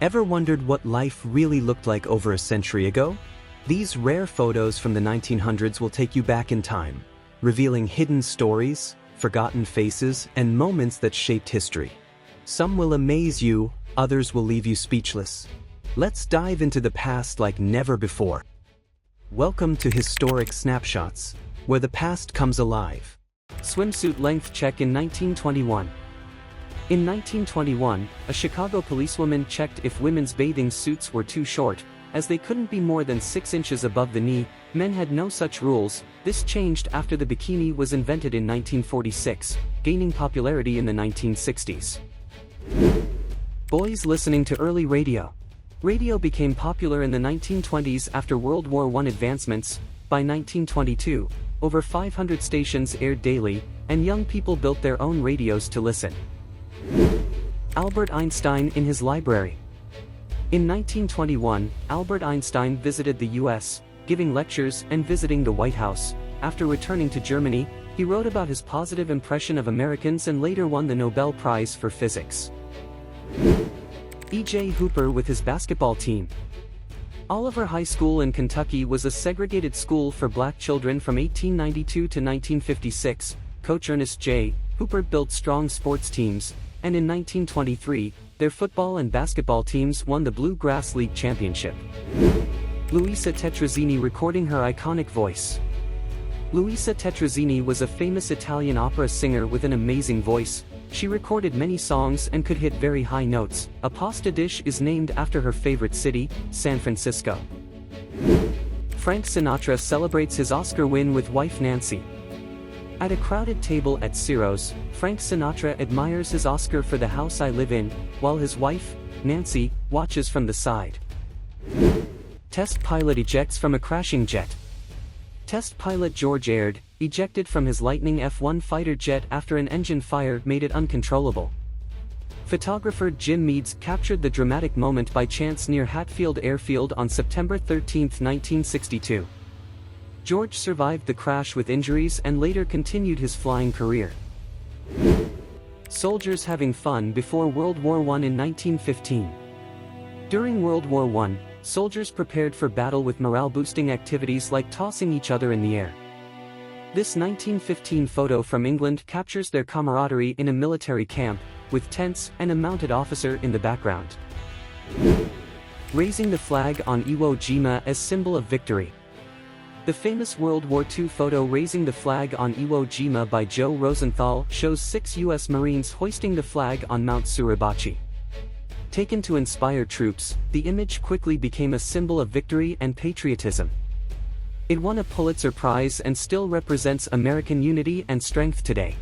Ever wondered what life really looked like over a century ago? These rare photos from the 1900s will take you back in time, revealing hidden stories, forgotten faces, and moments that shaped history. Some will amaze you, others will leave you speechless. Let's dive into the past like never before. Welcome to Historic Snapshots, where the past comes alive. Swimsuit length check in 1921. In 1921, a Chicago policewoman checked if women's bathing suits were too short, as they couldn't be more than 6 inches above the knee. Men had no such rules. This changed after the bikini was invented in 1946, gaining popularity in the 1960s. Boys listening to early radio. Radio became popular in the 1920s after World War I advancements. By 1922, over 500 stations aired daily, and young people built their own radios to listen. Albert Einstein in his library. In 1921, Albert Einstein visited the US, giving lectures and visiting the White House. After returning to Germany, he wrote about his positive impression of Americans and later won the Nobel Prize for Physics. E.J. Hooper with his basketball team. Oliver High School in Kentucky was a segregated school for black children from 1892 to 1956. Coach Ernest J. Hooper built strong sports teams, and in 1923, their football and basketball teams won the Bluegrass League Championship. Luisa Tetrazzini recording her iconic voice. Luisa Tetrazzini was a famous Italian opera singer with an amazing voice. She recorded many songs and could hit very high notes. A pasta dish is named after her favorite city, San Francisco. Frank Sinatra celebrates his Oscar win with wife Nancy. At a crowded table at Ciro's, Frank Sinatra admires his Oscar for The House I Live In, while his wife, Nancy, watches from the side. Test pilot ejects from a crashing jet. Test pilot George Aird ejected from his Lightning F-1 fighter jet after an engine fire made it uncontrollable. Photographer Jim Meads captured the dramatic moment by chance near Hatfield Airfield on September 13, 1962. George survived the crash with injuries and later continued his flying career. Soldiers having fun before World War I in 1915. During World War I, soldiers prepared for battle with morale-boosting activities like tossing each other in the air. This 1915 photo from England captures their camaraderie in a military camp, with tents and a mounted officer in the background. Raising the flag on Iwo Jima as symbol of victory. The famous World War II photo raising the flag on Iwo Jima by Joe Rosenthal shows 6 U.S. Marines hoisting the flag on Mount Suribachi. Taken to inspire troops, the image quickly became a symbol of victory and patriotism. It won a Pulitzer Prize and still represents American unity and strength today.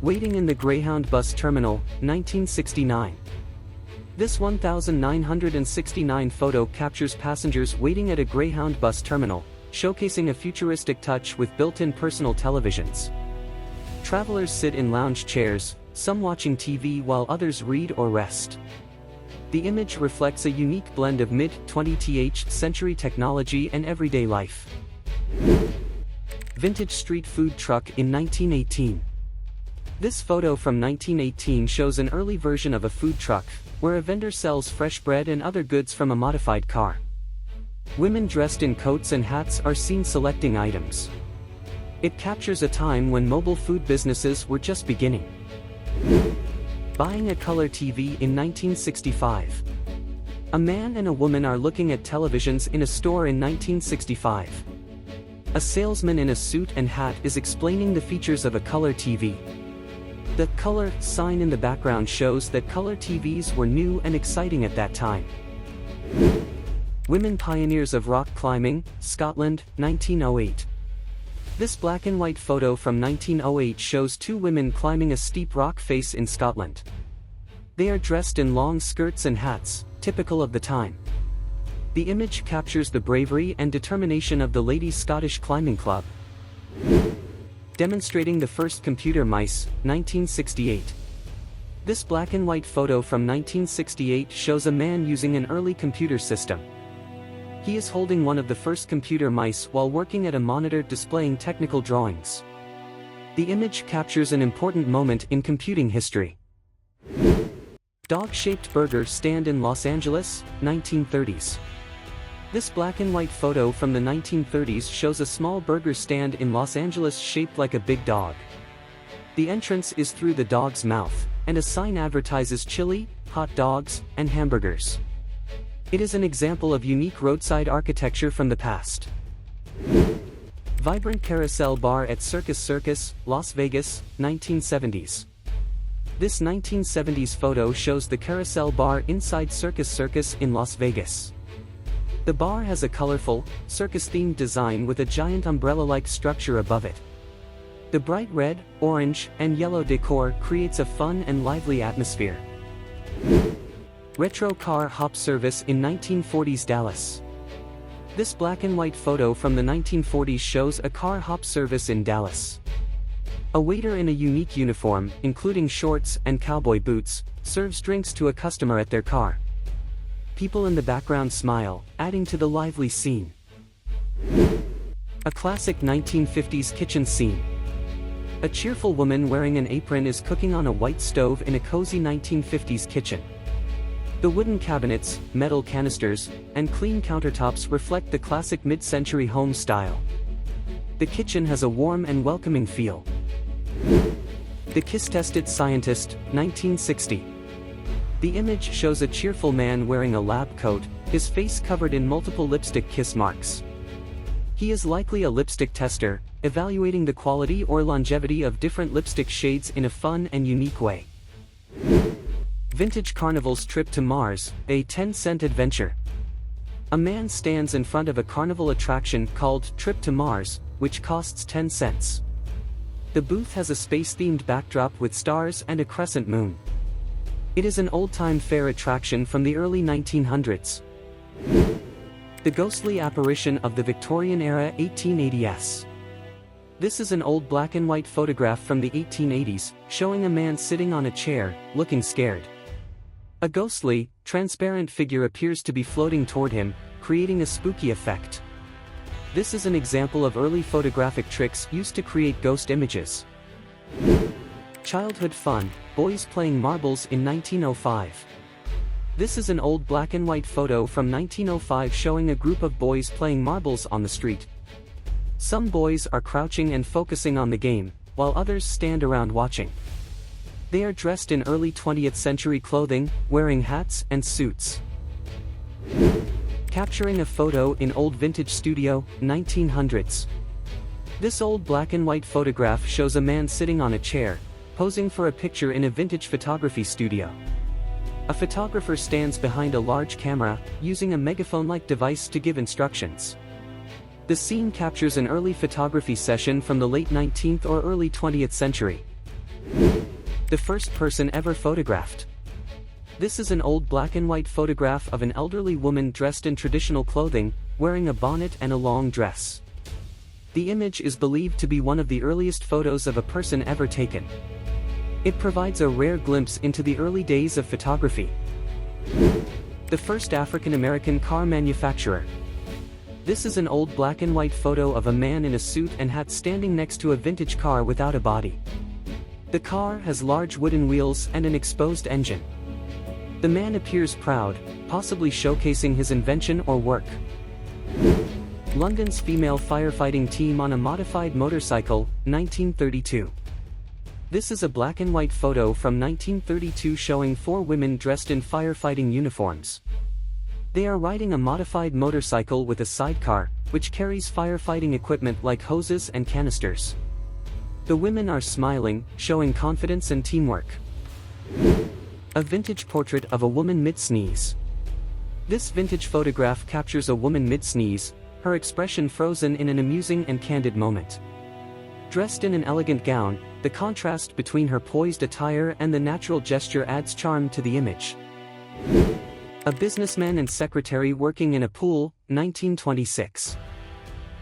Waiting in the Greyhound bus terminal, 1969. This 1969 photo captures passengers waiting at a Greyhound bus terminal, showcasing a futuristic touch with built-in personal televisions. Travelers sit in lounge chairs, some watching TV while others read or rest. The image reflects a unique blend of mid-20th century technology and everyday life. Vintage street food truck in 1918. This photo from 1918 shows an early version of a food truck, where a vendor sells fresh bread and other goods from a modified car. Women dressed in coats and hats are seen selecting items. It captures a time when mobile food businesses were just beginning. Buying a color TV in 1965. A man and a woman are looking at televisions in a store in 1965. A salesman in a suit and hat is explaining the features of a color TV. The color sign in the background shows that color TVs were new and exciting at that time. Women pioneers of rock climbing, Scotland, 1908. This black and white photo from 1908 shows 2 women climbing a steep rock face in Scotland. They are dressed in long skirts and hats, typical of the time. The image captures the bravery and determination of the Ladies' Scottish Climbing Club. Demonstrating the first computer mice, 1968. This black and white photo from 1968 shows a man using an early computer system. He is holding one of the first computer mice while working at a monitor displaying technical drawings. The image captures an important moment in computing history. Dog-shaped burger stand in Los Angeles, 1930s. This black and white photo from the 1930s shows a small burger stand in Los Angeles shaped like a big dog. The entrance is through the dog's mouth, and a sign advertises chili, hot dogs, and hamburgers. It is an example of unique roadside architecture from the past. Vibrant carousel bar at Circus Circus, Las Vegas, 1970s. This 1970s photo shows the carousel bar inside Circus Circus in Las Vegas. The bar has a colorful, circus-themed design with a giant umbrella-like structure above it. The bright red, orange, and yellow decor creates a fun and lively atmosphere. Retro car hop service in 1940s Dallas. This black and white photo from the 1940s shows a car hop service in Dallas. A waiter in a unique uniform, including shorts and cowboy boots, serves drinks to a customer at their car. People in the background smile, adding to the lively scene. A classic 1950s kitchen scene. A cheerful woman wearing an apron is cooking on a white stove in a cozy 1950s kitchen. The wooden cabinets, metal canisters, and clean countertops reflect the classic mid-century home style. The kitchen has a warm and welcoming feel. The Kiss-Tested Scientist, 1960. The image shows a cheerful man wearing a lab coat, his face covered in multiple lipstick kiss marks. He is likely a lipstick tester, evaluating the quality or longevity of different lipstick shades in a fun and unique way. Vintage Carnival's Trip to Mars, a 10-cent adventure. A man stands in front of a carnival attraction called Trip to Mars, which costs 10 cents. The booth has a space-themed backdrop with stars and a crescent moon. It is an old-time fair attraction from the early 1900s. The ghostly apparition of the Victorian-era 1880s. This is an old black and white photograph from the 1880s, showing a man sitting on a chair, looking scared. A ghostly, transparent figure appears to be floating toward him, creating a spooky effect. This is an example of early photographic tricks used to create ghost images. Childhood fun, boys playing marbles in 1905. This is an old black and white photo from 1905 showing a group of boys playing marbles on the street. Some boys are crouching and focusing on the game, while others stand around watching. They are dressed in early 20th century clothing, wearing hats and suits. Capturing a photo in old vintage studio, 1900s. This old black and white photograph shows a man sitting on a chair, posing for a picture in a vintage photography studio. A photographer stands behind a large camera, using a megaphone-like device to give instructions. The scene captures an early photography session from the late 19th or early 20th century. The first person ever photographed. This is an old black and white photograph of an elderly woman dressed in traditional clothing, wearing a bonnet and a long dress. The image is believed to be one of the earliest photos of a person ever taken. It provides a rare glimpse into the early days of photography. The first African American car manufacturer. This is an old black and white photo of a man in a suit and hat standing next to a vintage car without a body. The car has large wooden wheels and an exposed engine. The man appears proud, possibly showcasing his invention or work. London's female firefighting team on a modified motorcycle, 1932. This is a black and white photo from 1932 showing 4 women dressed in firefighting uniforms. They are riding a modified motorcycle with a sidecar, which carries firefighting equipment like hoses and canisters. The women are smiling, showing confidence and teamwork. A vintage portrait of a woman mid-sneeze. This vintage photograph captures a woman mid-sneeze, her expression frozen in an amusing and candid moment. Dressed in an elegant gown, the contrast between her poised attire and the natural gesture adds charm to the image. A businessman and secretary working in a pool, 1926.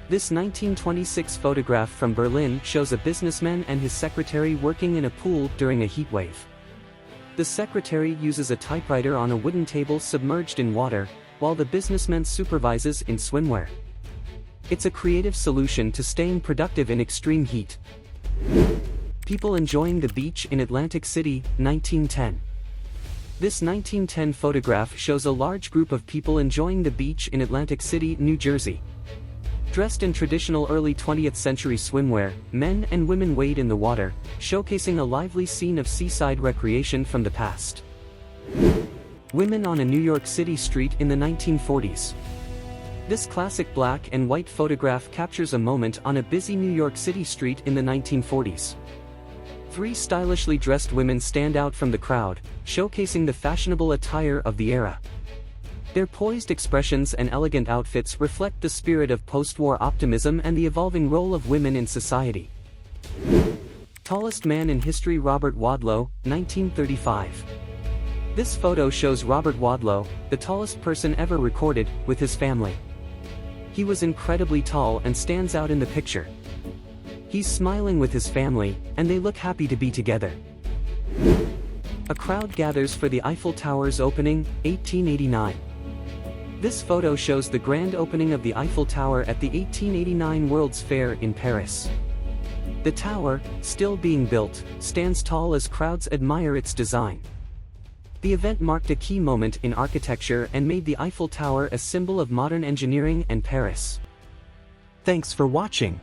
This 1926 photograph from Berlin shows a businessman and his secretary working in a pool during a heat wave. The secretary uses a typewriter on a wooden table submerged in water, while the businessman supervises in swimwear. It's a creative solution to staying productive in extreme heat. People enjoying the beach in Atlantic City, 1910. This 1910 photograph shows a large group of people enjoying the beach in Atlantic City, New Jersey. Dressed in traditional early 20th century swimwear, men and women wade in the water, showcasing a lively scene of seaside recreation from the past. Women on a New York City street in the 1940s. This classic black and white photograph captures a moment on a busy New York City street in the 1940s. Three stylishly dressed women stand out from the crowd, showcasing the fashionable attire of the era. Their poised expressions and elegant outfits reflect the spirit of post-war optimism and the evolving role of women in society. Tallest man in history: Robert Wadlow, 1935. This photo shows Robert Wadlow, the tallest person ever recorded, with his family. He was incredibly tall and stands out in the picture. He's smiling with his family, and they look happy to be together. A crowd gathers for the Eiffel Tower's opening, 1889. This photo shows the grand opening of the Eiffel Tower at the 1889 World's Fair in Paris. The tower, still being built, stands tall as crowds admire its design. The event marked a key moment in architecture and made the Eiffel Tower a symbol of modern engineering and Paris. Thanks for watching.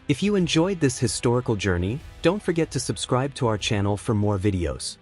If you enjoyed this historical journey, don't forget to subscribe to our channel for more videos.